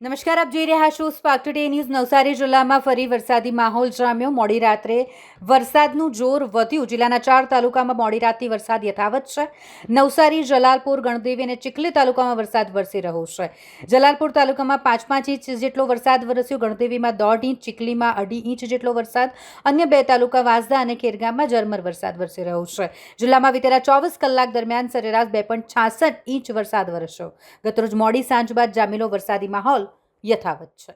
નમસ્કાર, આપ જોઈ રહ્યા છો સ્પાર્ક ટુડે ન્યૂઝ। નવસારી જિલ્લામાં ફરી વરસાદી માહોલ જામ્યો। મોડી રાત્રે વરસાદનું જોર વધ્યું। જિલ્લાના 4 તાલુકામાં મોડી રાતથી વરસાદ યથાવત છે। નવસારી, જલાલપુર, ગણદેવી અને ચીખલી તાલુકામાં વરસાદ વરસી રહ્યો છે। જલાલપુર તાલુકામાં 5 ઇંચ જેટલો વરસાદ વરસ્યો। ગણદેવીમાં 1.5 ઇંચ, ચીખલીમાં 2.5 ઇંચ જેટલો વરસાદ। અન્ય 2 તાલુકા વાંસદા અને ખેરગામમાં ઝરમર વરસાદ વરસી રહ્યો છે। જિલ્લામાં વિતેલા 24 કલાક દરમિયાન સરેરાશ 2.66 ઇંચ વરસાદ વરસ્યો। ગતરોજ મોડી સાંજ બાદ જામેલો વરસાદી માહોલ યથાવત છે।